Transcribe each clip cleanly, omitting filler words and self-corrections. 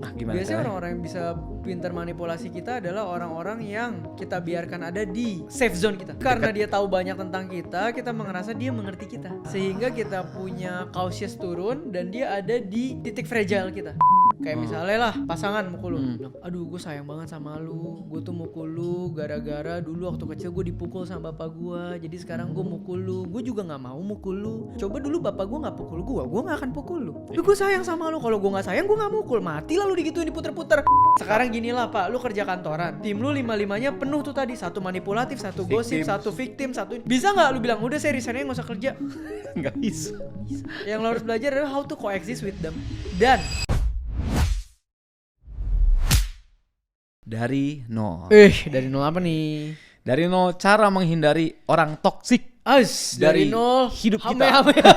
Nah, gimana Biasanya caranya? orang-orang yang bisa pintar manipulasi kita adalah orang-orang yang kita biarkan ada di safe zone kita. Karena dia tahu banyak tentang kita merasa dia mengerti kita. Sehingga kita punya cautious turun dan dia ada di titik fragile kita. Kayak misalnya lah pasangan mukul lu bilang, aduh gue sayang banget sama lu, gue tuh mukul lu gara-gara dulu waktu kecil gue dipukul sama bapak gue, jadi sekarang gue mukul lu. Gue juga gak mau mukul lu. Coba dulu bapak gue gak pukul gue gak akan pukul lu. Tapi gue sayang sama lu, kalau gue gak sayang gue gak mukul. Mati lah lu digituin diputer-puter. Sekarang gini lah pak, lu kerja kantoran, tim lu 5-5-nya penuh tuh tadi, satu manipulatif, satu gosip, satu victim, satu bisa gak lu bilang udah saya resign aja gak usah kerja? Nggak bisa. Yang lo harus belajar adalah how to coexist with them. Dan Dari nol. dari nol apa nih? Dari nol cara menghindari orang toksik. Dari nol hidup kita. Kamehameha.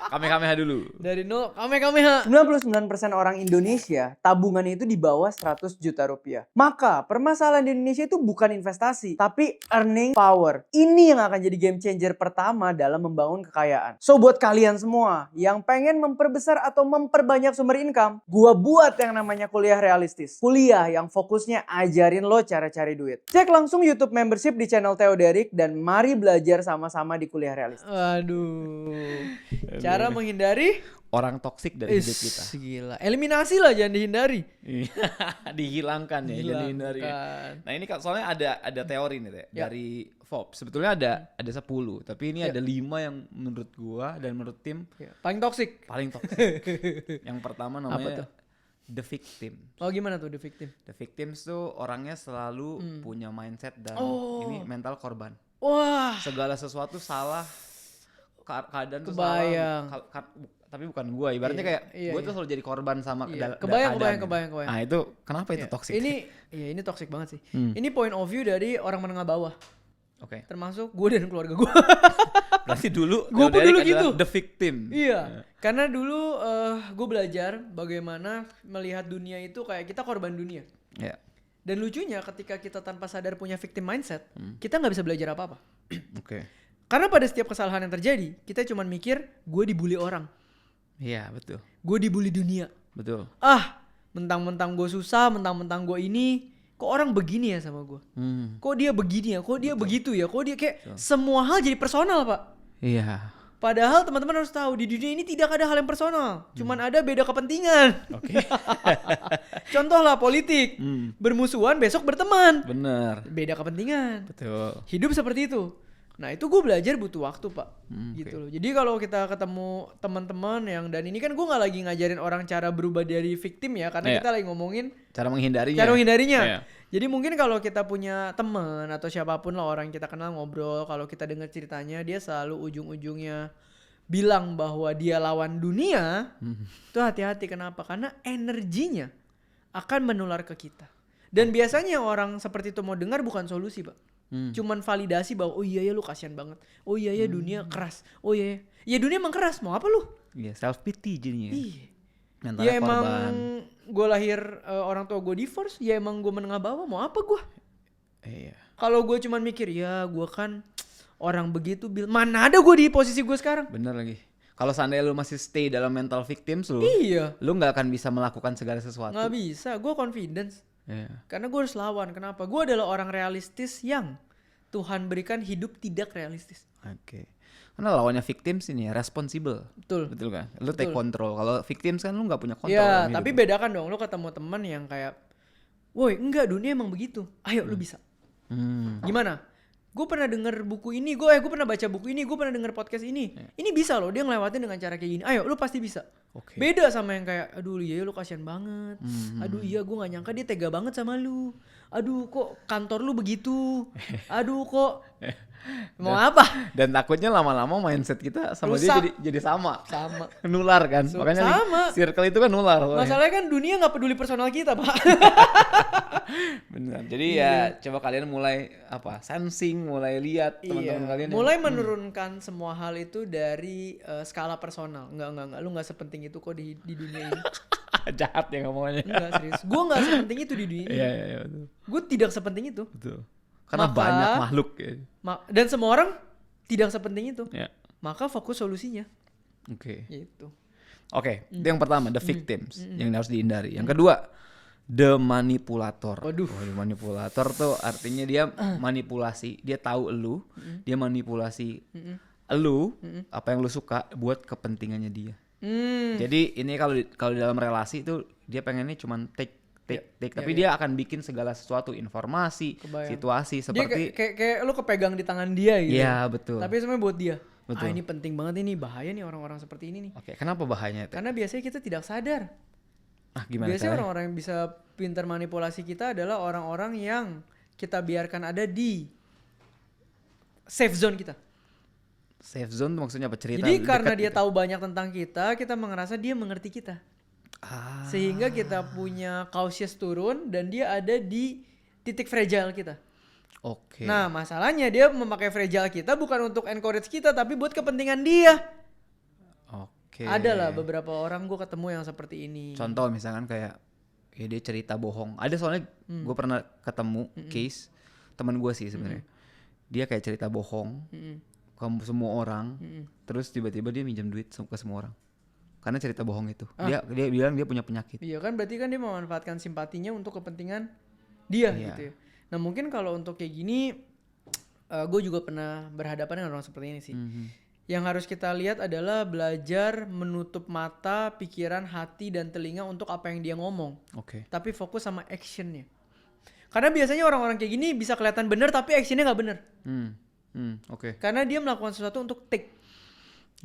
Kamehameha dulu. Dari nol Kamehameha. 99% orang Indonesia tabungannya itu di bawah 100 juta rupiah. Maka permasalahan di Indonesia itu bukan investasi, tapi earning power. Ini yang akan jadi game changer pertama dalam membangun kekayaan. So buat kalian semua yang pengen memperbesar atau memperbanyak sumber income, gua buat yang namanya kuliah realistis. Kuliah yang fokusnya ajarin lo cara cari duit. Cek langsung YouTube membership di channel Theo Derek dan mari belajar sama-sama di kuliah realistis. Aduh. Cara menghindari Orang toksik dari hidup kita. Gila. Eliminasi lah, jangan dihindari. Dihilangkan ya, jangan dihindari. Nah, ini soalnya ada teori nih, Teh, dari Forbes. Sebetulnya ada 10, tapi ini ada 5 yang menurut gua dan menurut tim paling toksik. Yang pertama namanya the victim. Oh, gimana tuh the victim? The victims tuh orangnya selalu punya mindset dan ini mental korban. Wah, Segala sesuatu salah, keadaan tuh kebayang. salah. Tapi bukan gue, ibaratnya kayak gue tuh selalu jadi korban sama kebayang. Nah itu kenapa itu toxic? Ini toxic banget sih. Ini point of view dari orang menengah bawah. Oke. Termasuk gue dan keluarga gue. Berarti dulu gue pun dulu gitu. The victim. Iya. Karena dulu gue belajar bagaimana melihat dunia itu kayak kita korban dunia. Iya. Dan lucunya ketika kita tanpa sadar punya victim mindset, kita nggak bisa belajar apa-apa. Oke. Karena pada setiap kesalahan yang terjadi, kita cuma mikir gue dibully orang. Iya betul. Gue dibully dunia. Betul. Mentang-mentang gue susah, mentang-mentang gue ini, kok orang begini ya sama gue? Kok dia begini ya? Kok dia begitu ya? Kok dia kayak semua hal jadi personal pak? Iya. Padahal teman-teman harus tahu di dunia ini tidak ada hal yang personal, cuman ada beda kepentingan. Oke. Contoh lah politik, bermusuhan besok berteman. Bener. Beda kepentingan. Betul. Hidup seperti itu. Nah itu gue belajar butuh waktu pak, gitu loh. Jadi kalau kita ketemu teman-teman yang dan ini kan gue nggak lagi ngajarin orang cara berubah dari victim ya, karena kita lagi ngomongin cara menghindarinya. Iya. Jadi mungkin kalau kita punya teman atau siapapun lah orang yang kita kenal ngobrol, kalau kita dengar ceritanya dia selalu ujung-ujungnya bilang bahwa dia lawan dunia, tuh hati-hati. Kenapa? Karena energinya akan menular ke kita. Dan biasanya orang seperti itu mau dengar bukan solusi pak, cuman validasi bahwa oh iya ya lu kasihan banget, oh iya ya dunia keras, oh iya ya dunia emang keras, mau apa lu? Iya, self pity jadinya. Iya. Mentalnya Ya emang korban. gue lahir orang tua gue divorce, ya emang gue menengah bawah, mau apa gue? Iya. Kalau gue cuman mikir ya gue kan orang begitu, mana ada gue di posisi gue sekarang? Bener lagi. Kalau seandainya lu masih stay dalam mental victims lu, lu nggak akan bisa melakukan segala sesuatu. Nggak bisa, gue confidence. Karena gue harus lawan. Kenapa? Gue adalah orang realistis yang Tuhan berikan hidup tidak realistis. Oke. Karena lawannya victims ini ya responsible. Betul kan? Lu take control. Kalau victims kan lu nggak punya kontrol. Ya, tapi bedakan dong. Lu ketemu teman yang kayak, woi enggak, dunia emang begitu. Ayo lu bisa. Gimana? Gue pernah denger buku ini, gue pernah baca buku ini, gue pernah denger podcast ini. Ini bisa loh, dia ngelewatin dengan cara kayak gini. Ayo, lu pasti bisa. Beda sama yang kayak, aduh iya lu kasihan banget. Aduh iya gue gak nyangka dia tega banget sama lu. Aduh kok kantor lu begitu. Aduh kok mau apa? Dan takutnya lama-lama mindset kita sama rusak. Dia jadi sama. Nular kan. Makanya sama. Circle itu kan nular. Masalahnya kan dunia gak peduli personal kita pak. Benar. Jadi ya coba kalian mulai sensing, mulai lihat teman-teman kalian. Mulai menurunkan semua hal itu dari skala personal. Enggak, lu gak sepenting itu kok di dunia ini. Jahat ya ngomongnya. Enggak, serius. Gue gak sepenting itu di dunia ini. Iya, betul. Gue tidak sepenting itu. Betul. Karena banyak makhluk ya. Dan semua orang tidak sepenting itu. Ya. Maka fokus solusinya. Oke. Gitu. Oke, itu yang pertama, the victims yang harus dihindari. Yang kedua, the manipulator. Waduh. The manipulator tuh artinya dia manipulasi, dia tahu elu, dia manipulasi elu, apa yang lu suka buat kepentingannya dia. Jadi ini kalau di dalam relasi itu dia pengennya cuma take, tapi dia akan bikin segala sesuatu, informasi, situasi seperti dia kayak lu kepegang di tangan dia gitu. Iya, betul. Tapi sebenarnya buat dia. Betul. Ini penting banget ini, bahaya nih orang-orang seperti ini nih. Oke, kenapa bahayanya itu? Karena biasanya kita tidak sadar. Gimana Biasanya caranya? orang-orang yang bisa pintar manipulasi kita adalah orang-orang yang kita biarkan ada di safe zone kita. Safe zone tuh maksudnya apa? Cerita Jadi karena dia gitu? tahu banyak tentang kita merasa dia mengerti kita. Sehingga kita punya cautious turun dan dia ada di titik fragile kita. Oke. Nah, masalahnya dia memakai fragile kita bukan untuk encourage kita tapi buat kepentingan dia. Oke. Ada lah beberapa orang gue ketemu yang seperti ini. Contoh misalkan kayak ya dia cerita bohong. Ada soalnya gue pernah ketemu case teman gue sih sebenarnya. Dia kayak cerita bohong ke semua orang. Terus tiba-tiba dia minjem duit ke semua orang. Karena cerita bohong itu. Dia bilang dia punya penyakit. Iya kan, berarti kan dia memanfaatkan simpatinya untuk kepentingan dia gitu ya. Nah mungkin kalau untuk kayak gini, gue juga pernah berhadapan dengan orang seperti ini sih. Yang harus kita lihat adalah belajar menutup mata, pikiran, hati, dan telinga untuk apa yang dia ngomong. Oke. Tapi fokus sama actionnya. Karena biasanya orang-orang kayak gini bisa kelihatan benar tapi actionnya nggak benar. Oke. Karena dia melakukan sesuatu untuk take.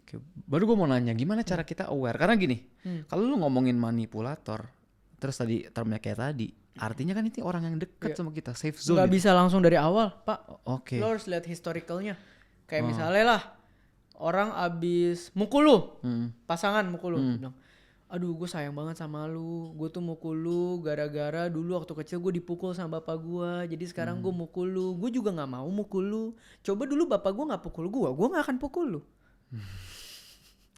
Oke. Baru gue mau nanya gimana cara kita aware? Karena gini, kalau lu ngomongin manipulator, terus tadi termnya kayak tadi, artinya kan itu orang yang dekat sama kita, safe zone. Gak bisa langsung dari awal, Pak. Oke. Lo harus lihat historicalnya. Kayak misalnya lah, orang abis mukul lu, pasangan mukul lu, bilang, aduh gue sayang banget sama lu, gue tuh mukul lu gara-gara dulu waktu kecil gue dipukul sama bapak gue, jadi sekarang gue mukul lu, gue juga nggak mau mukul lu, coba dulu bapak gue nggak pukul gue nggak akan pukul lu.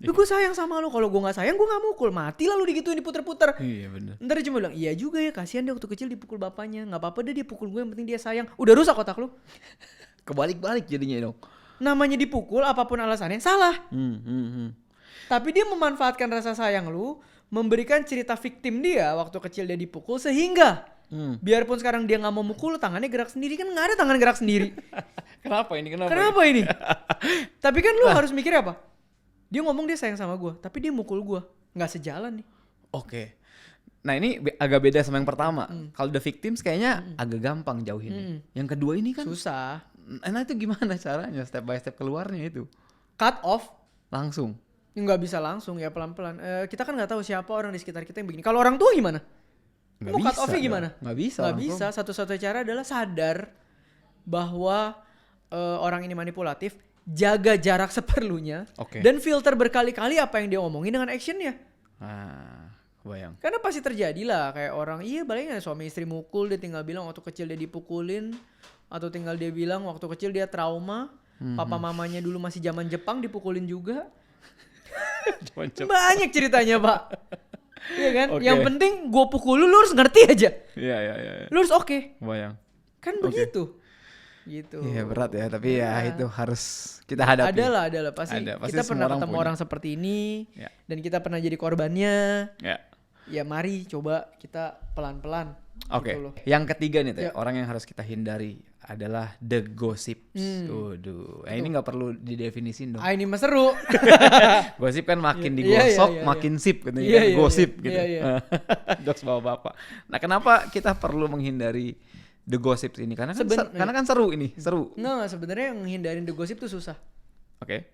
Gue sayang sama lu, kalau gue nggak sayang gue nggak mukul, mati lah lu digituin diputer-puter. Iya benar. Ntar dia cuma bilang, iya juga ya, kasihan dia waktu kecil dipukul bapaknya, nggak apa-apa deh dia pukul gue, yang penting dia sayang. Udah rusak otak lu. Kebalik-balik jadinya dong. Namanya dipukul apapun alasannya salah. Tapi dia memanfaatkan rasa sayang lu, memberikan cerita victim dia waktu kecil dia dipukul, sehingga biarpun sekarang dia nggak mau mukul, tangannya gerak sendiri, kan nggak ada tangan gerak sendiri. Kenapa ini? Tapi kan lu harus mikir apa? Dia ngomong dia sayang sama gue, tapi dia mukul gue, nggak sejalan nih. Oke. Nah ini agak beda sama yang pertama. Kalau the victims kayaknya agak gampang jauhin. Yang kedua ini kan susah. Nah itu gimana caranya step by step keluarnya itu? Cut off. Langsung? Nggak bisa langsung ya, pelan-pelan. Kita kan nggak tahu siapa orang di sekitar kita yang begini. Kalau orang tua gimana? Lu cut off-nya gimana? Nggak bisa. Nggak bisa. Satu-satunya cara adalah sadar bahwa orang ini manipulatif. Jaga jarak seperlunya, dan filter berkali-kali apa yang dia omongin dengan actionnya. Kebayang. Karena pasti terjadi lah kayak orang, iya baliknya suami istri mukul, dia tinggal bilang waktu kecil dia dipukulin, atau tinggal dia bilang waktu kecil dia trauma, papa mamanya dulu masih zaman Jepang dipukulin juga. Banyak ceritanya Pak. Iya kan? Yang penting gue pukul lu harus ngerti aja. Iya. Lu harus oke. Kebayang. Kan begitu. Gitu. Iya berat ya, tapi ya itu harus kita hadapi. Adalah pasti kita pernah ketemu orang seperti ini, dan kita pernah jadi korbannya. Ya mari coba kita pelan-pelan. Oke. Gitu loh. Yang ketiga nih orang yang harus kita hindari adalah the gossips. Ini nggak perlu didefinisin dong. Ini mah seru. Gosip kan makin digosok makin sip gitu ya. Gosip gitu. Jokes bapak-bapak. Nah kenapa kita perlu menghindari the gossip ini? Karena kan seru ini, seru. Nggak, sebenarnya yang menghindarin the gossip tuh susah. Oke.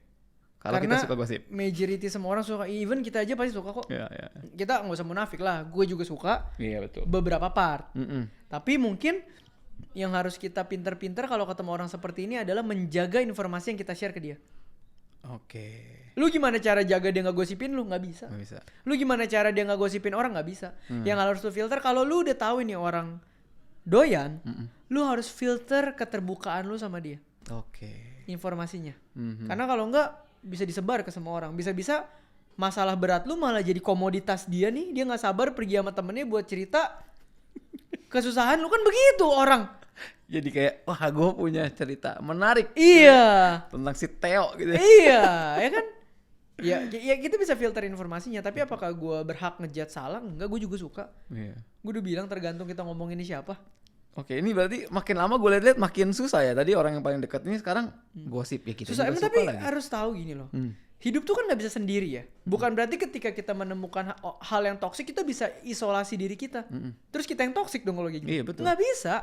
Kalau kita suka gosip. Majority semua orang suka, even kita aja pasti suka kok. Iya. Kita nggak usah munafik lah, gue juga suka. Iya betul. Beberapa part. Tapi mungkin yang harus kita pinter-pinter kalau ketemu orang seperti ini adalah menjaga informasi yang kita share ke dia. Oke. Lu gimana cara jaga dia nggak gosipin lu? Nggak bisa. Nggak bisa. Lu gimana cara dia nggak gosipin orang? Nggak bisa. Yang harus lu filter, kalau lu udah tahu ini orang doyan, lu harus filter keterbukaan lu sama dia. Oke. Informasinya. Karena kalau enggak bisa disebar ke semua orang. Bisa-bisa masalah berat lu malah jadi komoditas dia nih. Dia nggak sabar pergi sama temennya buat cerita kesusahan lu, kan begitu orang. Jadi kayak wah gue punya cerita menarik. Iya. Tentang si Theo gitu. Iya, ya kan? Ya kita bisa filter informasinya, tapi apakah gue berhak ngejudge salah? Enggak, gue juga suka. Iya. Gue udah bilang tergantung kita ngomong ini siapa. Oke, ini berarti makin lama gue liat makin susah ya. Tadi orang yang paling dekat ini sekarang gosip ya kita Susah, juga emang suka tapi lagi. harus tahu gini loh. Hidup tuh kan gak bisa sendiri ya. Bukan berarti ketika kita menemukan hal yang toksik kita bisa isolasi diri kita. Terus kita yang toksik dong kalau kayak gitu. Iya, betul. Nggak bisa.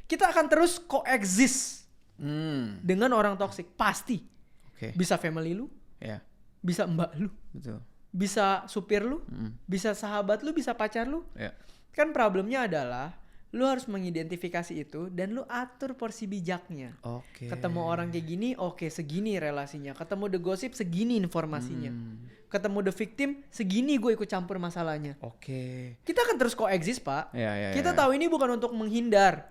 Kita akan terus coexist dengan orang toksik, pasti. Oke. Bisa family lu, Ya, bisa mbak lu, betul. bisa supir lu, bisa sahabat lu, bisa pacar lu. Ya. Kan problemnya adalah lu harus mengidentifikasi itu dan lu atur porsi bijaknya. Oke. Ketemu orang kayak gini, oke segini relasinya. Ketemu the gossip, segini informasinya. Ketemu the victim, segini gue ikut campur masalahnya. Oke. Kita akan terus coexist, Pak. Ya. Kita tahu ini bukan untuk menghindar.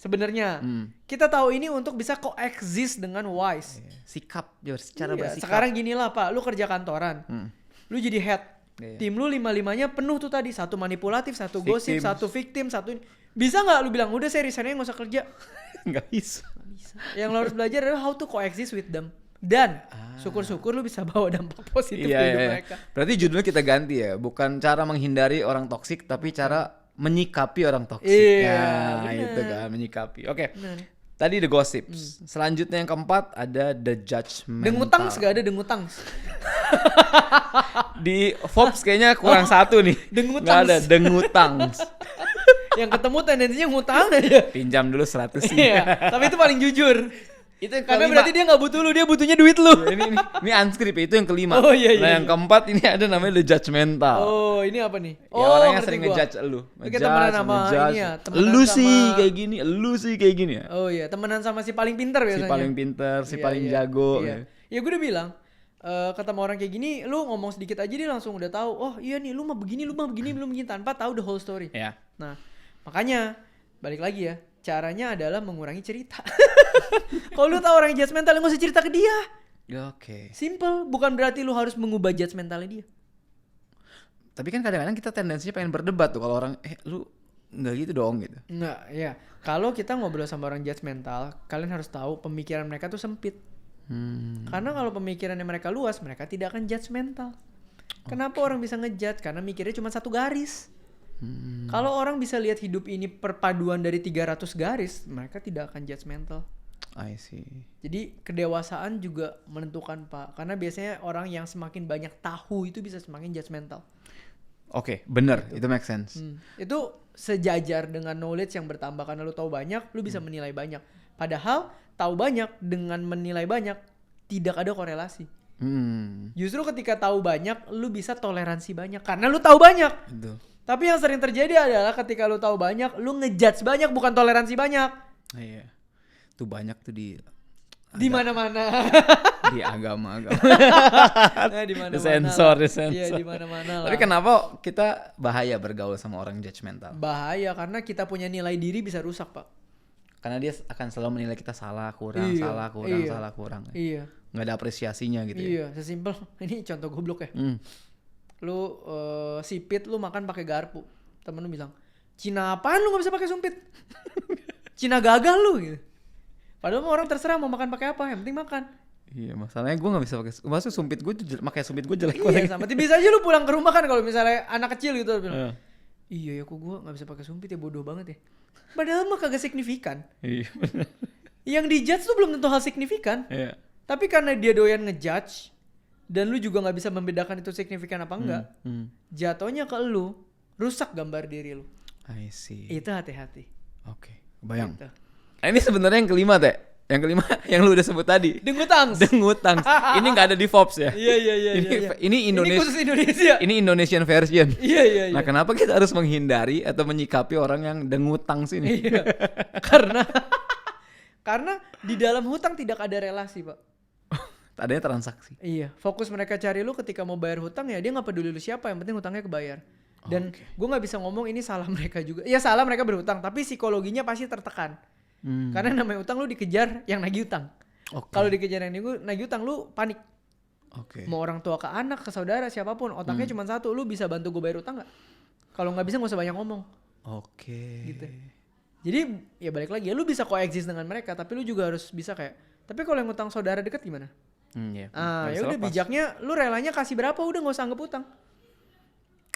Sebenarnya. Kita tahu ini untuk bisa coexist dengan wise. Sikap, cara Iya, bersikap. sekarang ginilah, Pak. Lu kerja kantoran. Lu jadi head. Iya. Tim lu 5-5-nya penuh tuh tadi. Satu manipulatif, satu gosip, Victims. satu victim, satu ini. Bisa nggak lu bilang, udah saya resign aja nggak usah kerja? Nggak bisa. Yang lo harus belajar adalah how to coexist with them. Dan syukur-syukur lu bisa bawa dampak positif ke hidup mereka. Berarti judulnya kita ganti ya, bukan cara menghindari orang toksik, tapi cara menyikapi orang toksik. Iya, Nah, bener. itu kan menyikapi. Oke. Bener. Tadi the gossips. Selanjutnya yang keempat ada the judgmental. Dengutang gak ada dengutang. Di Forbes kayaknya kurang satu nih. Dengutangs. Nggak ada dengutang. Yang ketemu tendensinya ngutang aja. Pinjam dulu 100 sih. Iya, tapi itu paling jujur. Itu yang Karena kelima. berarti dia gak butuh lu, dia butuhnya duit lu. ini unscript ya, itu yang kelima. Oh, iya, Nah, iya. yang keempat ini ada namanya the judgmental. Oh, ini apa nih? Ya orang yang ngerti sering gua. ngejudge lu. Lu kayak temenan sama ini ya, temenan Lu sih sama- kayak gini, lu sih kayak gini ya. Oh iya, temenan sama si paling pintar Si biasanya. paling pinter, si Iya, paling iya. jago. Iya. Ya gue udah bilang, ketemu orang kayak gini, lu ngomong sedikit aja dia langsung udah tahu. Oh iya nih, lu mah begini, lu mah begini, belum begini, tanpa tahu the whole story. Ya. Nah, makanya balik lagi ya, caranya adalah mengurangi cerita. Kalau lu tahu orang yang judgmental, lu gak usah cerita ke dia. Oke. Simple, bukan berarti lu harus mengubah judgmentalnya dia. Tapi kan kadang-kadang kita tendensinya pengen berdebat tuh kalau orang lu nggak gitu dong gitu. Enggak, ya. Kalau kita ngobrol sama orang judgmental, kalian harus tahu pemikiran mereka tuh sempit. Karena kalau pemikirannya mereka luas, mereka tidak akan judgmental. Kenapa orang bisa ngejudge? Karena mikirnya cuma satu garis. Kalau orang bisa lihat hidup ini perpaduan dari 300 garis, mereka tidak akan judgmental. I see. Jadi kedewasaan juga menentukan, Pak. Karena biasanya orang yang semakin banyak tahu itu bisa semakin judgmental. Oke, bener, itu make sense. Itu sejajar dengan knowledge yang bertambah. Karena lu tahu banyak, lu bisa menilai banyak. Padahal tahu banyak dengan menilai banyak tidak ada korelasi. Justru ketika tahu banyak, lu bisa toleransi banyak karena lu tahu banyak. Betul. Tapi yang sering terjadi adalah ketika lu tahu banyak, lu ngejudge banyak bukan toleransi banyak. Iya. Tuh banyak tuh Di mana-mana. di agama-agama. Nah, di mana-mana. Disensor. Iya, di mana-mana lah. Tapi kenapa kita bahaya bergaul sama orang judgmental? Bahaya karena kita punya nilai diri bisa rusak, Pak. Karena dia akan selalu menilai kita salah, kurang, Iya, salah, kurang, iya. salah, kurang. Iya. Nggak ada apresiasinya gitu ya. Iya, sesimpel. Ini contoh goblok ya. Lu sipit lu makan pakai garpu. Temen lu bilang, "Cina apaan lu nggak bisa pakai sumpit?" Cina gagal lu gitu. Padahal orang terserah mau makan pakai apa, yang penting makan. Iya, masalahnya gue nggak bisa pakai. Maksud sumpit gue tuh pakai sumpit gue jelek Iya, banget. sama. Bisa aja lu pulang ke rumah kan kalau misalnya anak kecil gitu bilang, Iya. "Iya ya, kok gue nggak bisa pakai sumpit ya, bodoh banget ya." Padahal mah kagak signifikan. Iya, bener. Yang dijudge tuh belum tentu hal signifikan. Iya. Tapi karena dia doyan ngejudge dan lu juga nggak bisa membedakan itu signifikan apa enggak, jatuhnya ke lu rusak gambar diri lu. I see. Itu hati-hati. Oke, bayang. Gitu. Nah, ini sebenarnya yang kelima, Teh. Yang kelima yang lu udah sebut tadi. Dengutang. Dengutang. Ini nggak ada di Forbes ya. Iya. Ini Ini khusus Indonesia. Ini Indonesian version. Iya. Nah, kenapa kita harus menghindari atau menyikapi orang yang dengutang sini? Iya. Karena di dalam hutang tidak ada relasi, Pak. Adanya transaksi. Iya, fokus mereka cari lu ketika mau bayar hutang ya dia nggak peduli lu siapa, yang penting hutangnya kebayar. Dan gue nggak bisa ngomong ini salah mereka juga. Ya salah mereka berhutang, tapi psikologinya pasti tertekan. Karena namanya utang lu dikejar yang nagih utang. Kalau dikejar yang nagih utang lu panik. Mau orang tua ke anak, ke saudara, siapapun, otaknya cuma satu, lu bisa bantu gue bayar utang nggak? Kalau nggak bisa nggak usah banyak ngomong. Gitu. Jadi ya balik lagi ya, lu bisa coexist dengan mereka, tapi lu juga harus bisa kayak. Tapi kalau yang utang saudara deket gimana? Iya. Ya udah bijaknya lu relanya kasih berapa udah nggak usah anggap utang.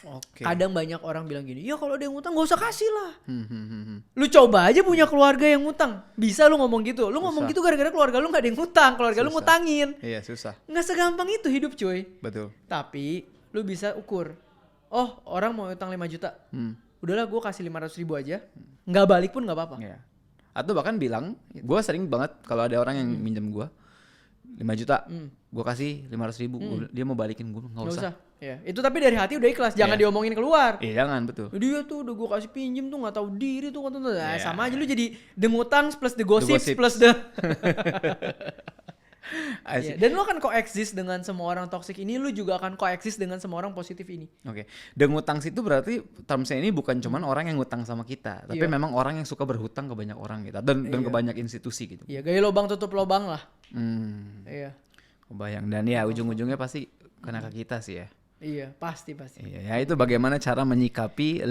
Oke. Kadang banyak orang bilang gini, ya kalau ada yang utang nggak usah kasih lah. Lu coba aja punya keluarga yang ngutang, bisa lu ngomong gitu. Lu ngomong gitu gara-gara keluarga lu nggak ada yang ngutang, keluarga lu ngutangin. Iya susah. Nggak segampang itu hidup cuy. Betul. Tapi lu bisa ukur. Oh orang mau utang 5 juta. Udahlah gue kasih 500 ribu aja. Nggak balik pun nggak apa-apa. Iya. Atau bahkan bilang, gue sering banget kalau ada orang yang minjem gue 5 juta, gue kasih 500 ribu, dia mau balikin gue nggak usah. Ya, itu tapi dari hati udah ikhlas, jangan diomongin keluar. Iya jangan, betul. Dia tuh udah gue kasih pinjem tuh nggak tahu diri tuh, sama aja lu jadi the ngutang plus the gossips plus the. Dan lu akan coexist dengan semua orang toxic ini, lu juga akan coexist dengan semua orang positif ini. Oke. Dan ngutang itu berarti termsnya ini bukan cuman orang yang ngutang sama kita, tapi memang orang yang suka berhutang ke banyak orang gitu dan ke banyak institusi gitu. Iya, gaya lubang tutup lubang lah. Iya. Kebayang. Dan ya ujung-ujungnya pasti kena ke kita sih ya. Iya, pasti. Iya, ya itu bagaimana cara menyikapi 5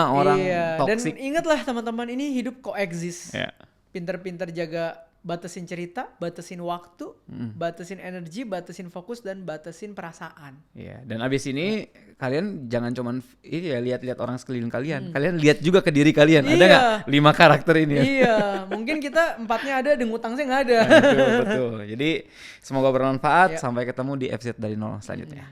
orang toksik. Dan ingatlah teman-teman, ini hidup coexist. Iya. Pinter-pinter jaga, batasin cerita, batasin waktu, batasin energi, batasin fokus, dan batasin perasaan. Iya, dan abis ini kalian jangan cuman lihat-lihat orang sekeliling kalian. Kalian lihat juga ke diri kalian. Ada nggak 5 karakter ini? Iya, mungkin kita 4-nya ada, ngutang sih nggak ada. Betul. Jadi semoga bermanfaat. Sampai ketemu di episode dari nol selanjutnya.